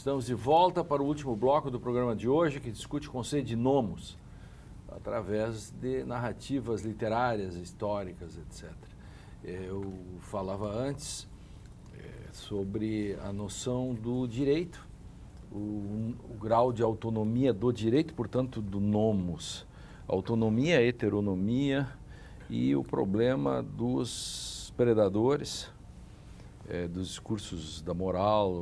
Estamos de volta para o último bloco do programa de hoje, que discute o conceito de nomos, através de narrativas literárias, históricas, etc. Eu falava antes sobre a noção do direito, o grau de autonomia do direito, portanto, do nomos. Autonomia, heteronomia e o problema dos predadores, dos discursos da moral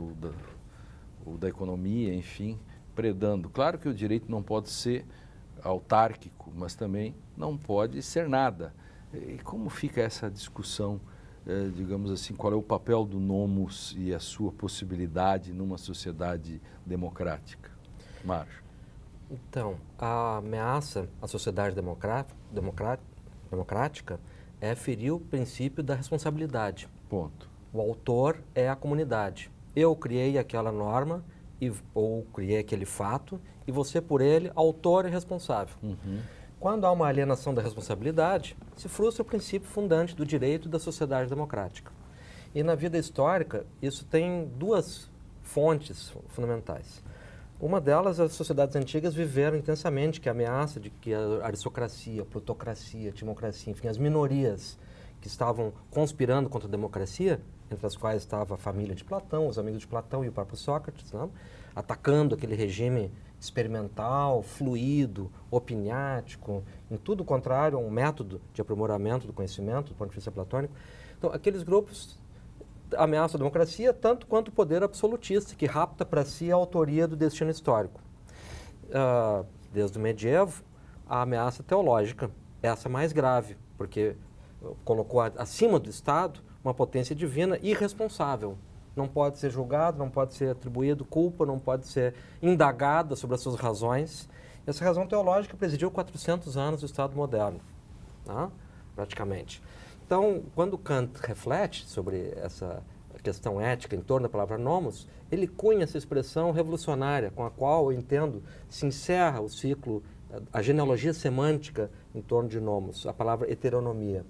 ou da economia, enfim, predando. Claro que o direito não pode ser autárquico, mas também não pode ser nada. E como fica essa discussão, digamos assim, qual é o papel do nomos e a sua possibilidade numa sociedade democrática? Márcio. Então, a ameaça à sociedade democrática é ferir o princípio da responsabilidade. Ponto. O autor é a comunidade. Eu criei aquela norma ou criei aquele fato e você, por ele, autor e responsável. Uhum. Quando há uma alienação da responsabilidade, se frustra o princípio fundante do direito da sociedade democrática. E na vida histórica, isso tem duas fontes fundamentais. Uma delas, as sociedades antigas viveram intensamente que a ameaça de que a aristocracia, a plutocracia, a timocracia, enfim, as minorias que estavam conspirando contra a democracia, entre as quais estava a família de Platão, os amigos de Platão e o próprio Sócrates, né? Atacando aquele regime experimental, fluido, opiniático, em tudo contrário a um método de aprimoramento do conhecimento do ponto de vista platônico. Então, aqueles grupos ameaçam a democracia tanto quanto o poder absolutista, que rapta para si a autoria do destino histórico. Desde o medievo, a ameaça teológica, essa mais grave, porque colocou acima do Estado uma potência divina irresponsável. Não pode ser julgado, não pode ser atribuído culpa, não pode ser indagada sobre as suas razões. Essa razão teológica presidiu 400 anos do Estado moderno, né? Praticamente. Então, quando Kant reflete sobre essa questão ética em torno da palavra nomos, ele cunha essa expressão revolucionária com a qual, eu entendo, se encerra o ciclo, a genealogia semântica em torno de nomos, a palavra heteronomia.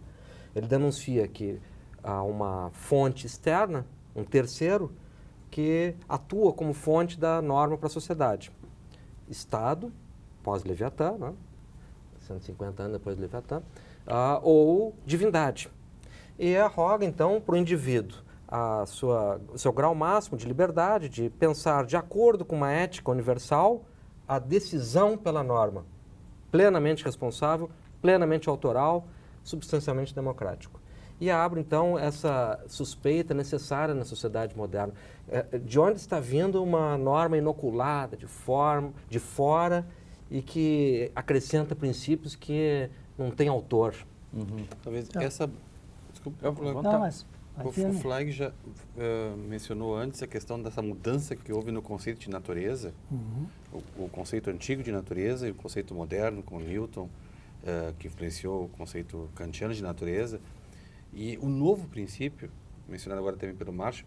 Ele denuncia que há uma fonte externa, um terceiro, que atua como fonte da norma para a sociedade. Estado, pós-Leviatã, né? 150 anos depois do Leviatã, ou divindade. E arroga, então, para o indivíduo o seu grau máximo de liberdade, de pensar de acordo com uma ética universal, a decisão pela norma, plenamente responsável, plenamente autoral, substancialmente democrático. E abro, então, essa suspeita necessária na sociedade moderna. De onde está vindo uma norma inoculada, de fora, e que acrescenta princípios que não tem autor? Uhum. Talvez essa... Desculpa, Não, mas o Flag já mencionou antes a questão dessa mudança que houve no conceito de natureza, o conceito antigo de natureza e o conceito moderno com Newton, que influenciou o conceito kantiano de natureza. E o novo princípio, mencionado agora também pelo Márcio,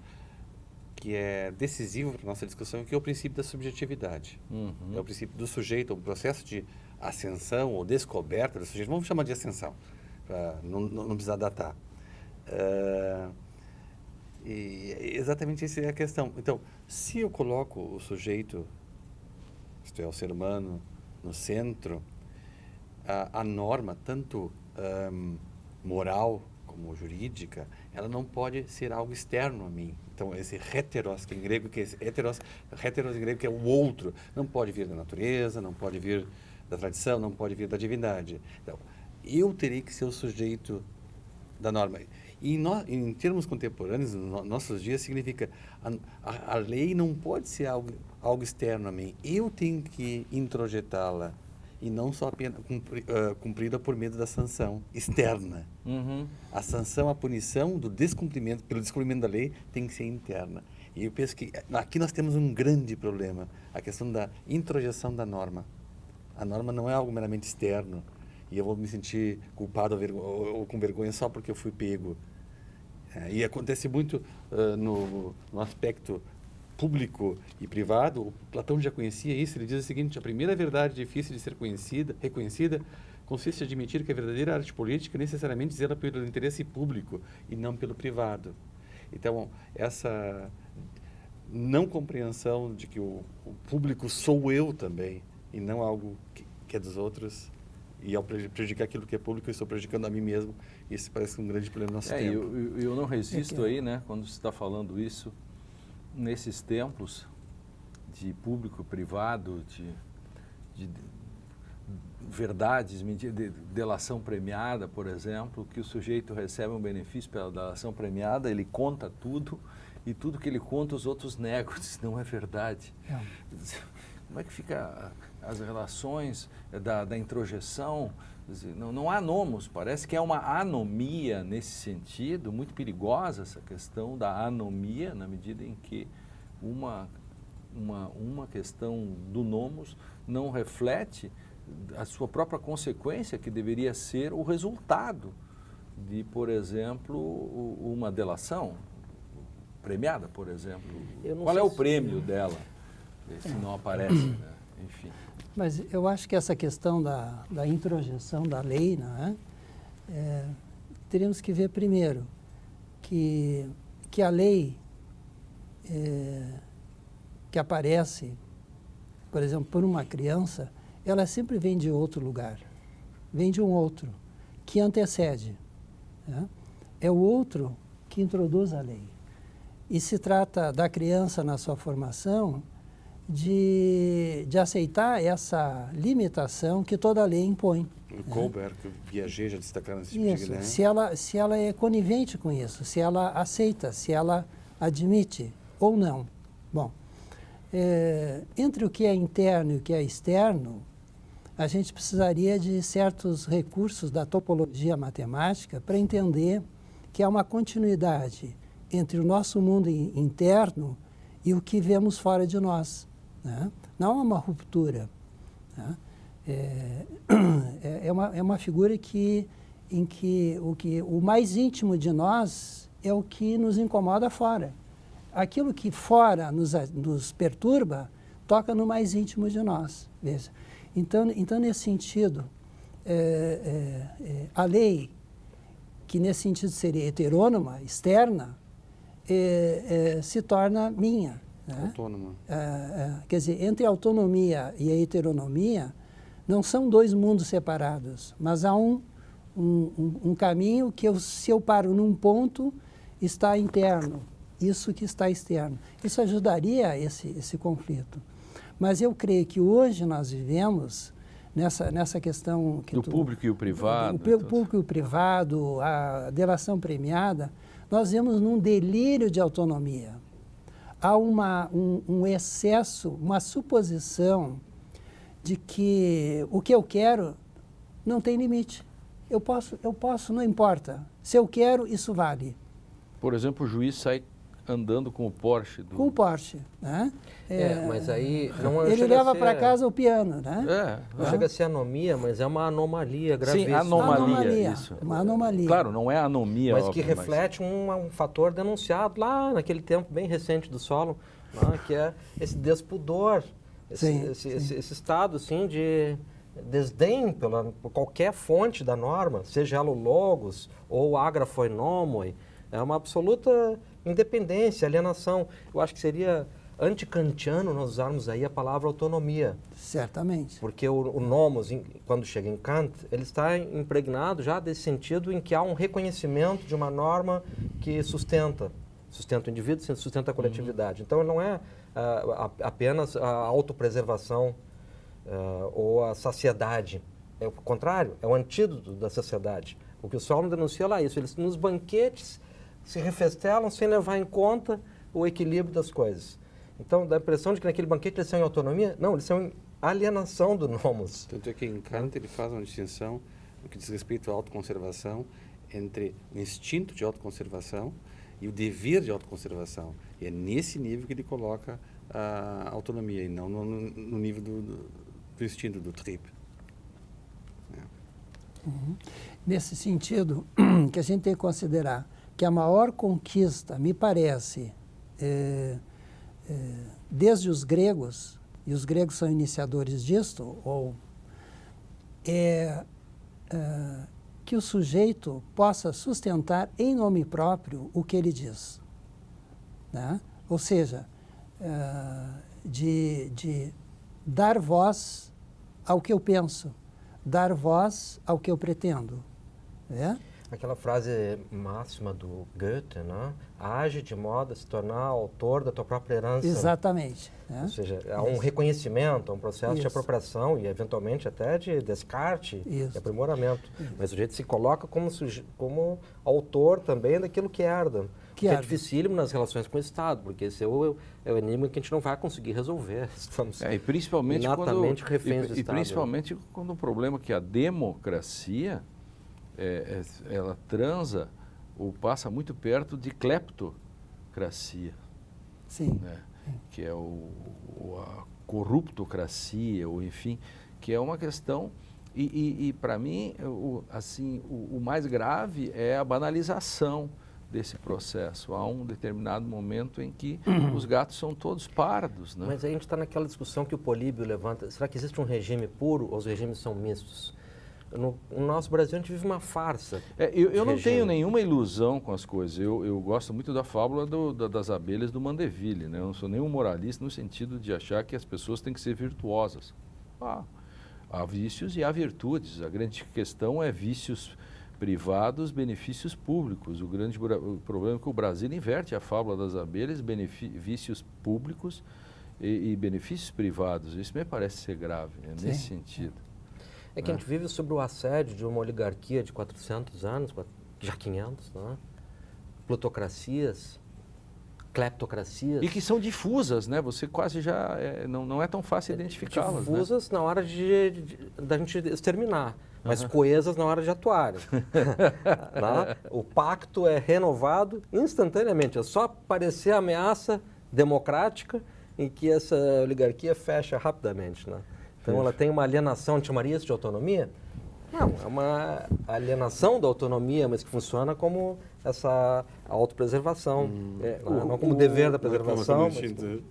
que é decisivo para a nossa discussão, que é o princípio da subjetividade. É o princípio do sujeito, um processo de ascensão ou descoberta do sujeito. Vamos chamar de ascensão, para não precisar datar. E exatamente essa é a questão. Então, se eu coloco o sujeito, isto é, o ser humano, no centro, a norma, tanto moral como jurídica, ela não pode ser algo externo a mim. Então, esse heteros, que em grego, heteros em grego, que é o outro, não pode vir da natureza, não pode vir da tradição, não pode vir da divindade. Então, eu terei que ser o sujeito da norma. E em termos contemporâneos, nos nossos dias, significa a lei não pode ser algo externo a mim. Eu tenho que introjetá-la e não só apenas cumprida por meio da sanção externa. A sanção, a punição do descumprimento, pelo descumprimento da lei, tem que ser interna. E eu penso que aqui nós temos um grande problema, a questão da introjeção da norma. A norma não é algo meramente externo, e eu vou me sentir culpado ou com vergonha só porque eu fui pego. E acontece muito no aspecto público e privado. O Platão já conhecia isso. Ele diz o seguinte: a primeira verdade difícil de ser reconhecida consiste em admitir que a verdadeira arte política necessariamente zela pelo interesse público e não pelo privado. Então, não compreensão de que o público sou eu também, e não algo que é dos outros. E ao prejudicar aquilo que é público, eu estou prejudicando a mim mesmo. E isso parece um grande problema no nosso tempo. Eu não resisto aí, né, quando você está falando isso, nesses tempos de público e privado, de verdades, de delação premiada, por exemplo, que o sujeito recebe um benefício pela delação premiada, ele conta tudo, e tudo que ele conta os outros negam, diz, não é verdade. Como é que fica as relações da introjeção? Não há nomos, parece que é uma anomia nesse sentido, muito perigosa essa questão da anomia, na medida em que uma questão do nomos não reflete a sua própria consequência, que deveria ser o resultado de, por exemplo, uma delação premiada, por exemplo. Qual é o prêmio dela? Se não aparece, né? Enfim. Mas eu acho que essa questão da introjeção da lei, né, teríamos que ver primeiro que a lei que aparece, por exemplo, por uma criança, ela sempre vem de outro lugar, vem de um outro, que antecede. Né? É o outro que introduz a lei. E se trata da criança na sua formação de aceitar essa limitação que toda lei impõe. O Colbert, que o Piaget já destacaram nesse isso, tipo de se ela é conivente com isso, se ela aceita, se ela admite ou não. Bom, entre o que é interno e o que é externo, a gente precisaria de certos recursos da topologia matemática para entender que há uma continuidade entre o nosso mundo interno e o que vemos fora de nós. Né? Não é uma ruptura. Né? É uma figura em que o mais íntimo de nós é o que nos incomoda fora. Aquilo que fora nos perturba toca no mais íntimo de nós. Veja. Então, nesse sentido, a lei, que nesse sentido seria heterônoma, externa, se torna minha. Né? Autônoma. Quer dizer, entre a autonomia e a heteronomia, não são dois mundos separados, mas há um caminho que, se eu paro num ponto, está interno, isso que está externo. Isso ajudaria esse conflito. Mas eu creio que hoje nós vivemos nessa questão... Do público e o privado. O público e o privado, a delação premiada, nós vemos num delírio de autonomia. Há um excesso, uma suposição de que o que eu quero não tem limite. Eu posso, não importa. Se eu quero, isso vale. Por exemplo, o juiz sai andando com o Porsche. Com o Porsche, né? Mas aí não ele leva para casa o piano, né? Não chega a ser anomia, mas é uma anomalia gravíssima. Sim, anomalia, isso. Uma anomalia. Claro, não é anomia, mas que reflete um fator denunciado lá naquele tempo bem recente do solo, né, que é esse despudor, esse estado assim, de desdém por qualquer fonte da norma, seja ela o logos ou o ágrafoi nomoi. É uma absoluta independência, alienação. Eu acho que seria antikantiano nós usarmos aí a palavra autonomia. Certamente. Porque o nomos, quando chega em Kant, ele está impregnado já desse sentido em que há um reconhecimento de uma norma que sustenta o indivíduo, sustenta a coletividade. Então, não é apenas a autopreservação ou a saciedade. É o contrário, é o antídoto da saciedade. O que o Solon denuncia lá é isso. Eles, nos banquetes, se refestelam sem levar em conta o equilíbrio das coisas. Então, dá a impressão de que naquele banquete eles são em autonomia. Não, eles são em alienação do nomos. Tanto é que em Kant ele faz uma distinção no que diz respeito à autoconservação entre o instinto de autoconservação e o dever de autoconservação. E é nesse nível que ele coloca a autonomia e não no nível do instinto, do trip. Nesse sentido, que a gente tem que considerar que a maior conquista, me parece, desde os gregos, e os gregos são iniciadores disto, que o sujeito possa sustentar em nome próprio o que ele diz. Né? Ou seja, de dar voz ao que eu penso, dar voz ao que eu pretendo. Né? Aquela frase máxima do Goethe, né? Age de modo a se tornar autor da tua própria herança. Exatamente. Né? Ou seja, há um reconhecimento, há um processo de Isso. apropriação e, eventualmente, até de descarte Isso. e aprimoramento. Mas o sujeito se coloca como autor também daquilo que herda. Que é dificílimo nas relações com o Estado, porque esse é o enigma que a gente não vai conseguir resolver. Estamos e principalmente inatamente reféns do e Estado. principalmente quando o problema é que a democracia ela transa ou passa muito perto de cleptocracia. Sim. Né? Que é a corruptocracia, ou enfim, que é uma questão. E para mim, o mais grave é a banalização desse processo. Há um determinado momento em que os gatos são todos pardos. Né? Mas aí a gente está naquela discussão que o Políbio levanta. Será que existe um regime puro ou os regimes são mistos? No nosso Brasil, a gente vive uma farsa. Eu não tenho nenhuma ilusão com as coisas. Eu gosto muito da fábula das abelhas do Mandeville. Né? Eu não sou nenhum moralista no sentido de achar que as pessoas têm que ser virtuosas. Há vícios e há virtudes. A grande questão é vícios privados, benefícios públicos. O problema é que o Brasil inverte a fábula das abelhas, vícios públicos e benefícios privados. Isso me parece ser grave, nesse sentido. É que a gente vive sobre o assédio de uma oligarquia de 400 anos, já 500, né? Plutocracias, cleptocracias. E que são difusas, né? Você quase já não é tão fácil identificá-las. Difusas, né? Na hora da gente exterminar, mas coesas na hora de atuar. O pacto é renovado instantaneamente. É só aparecer a ameaça democrática em que essa oligarquia fecha rapidamente, né? Então, ela tem uma alienação, a gente chamaria isso de autonomia? Não, é uma alienação da autonomia, mas que funciona como essa autopreservação. Não como dever da preservação, mas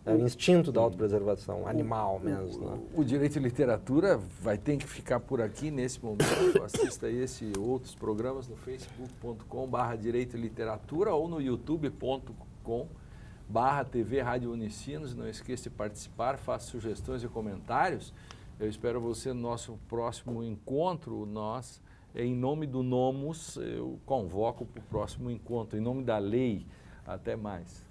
é o instinto da autopreservação, animal mesmo. Né? O Direito e Literatura vai ter que ficar por aqui nesse momento. Assista esse e outros programas no facebook.com/Direito e Literatura ou no youtube.com/TV Rádio Unicinos. Não esqueça de participar, faça sugestões e comentários. Eu espero você no nosso próximo encontro. Em nome do Nomus, eu convoco para o próximo encontro. Em nome da lei, até mais.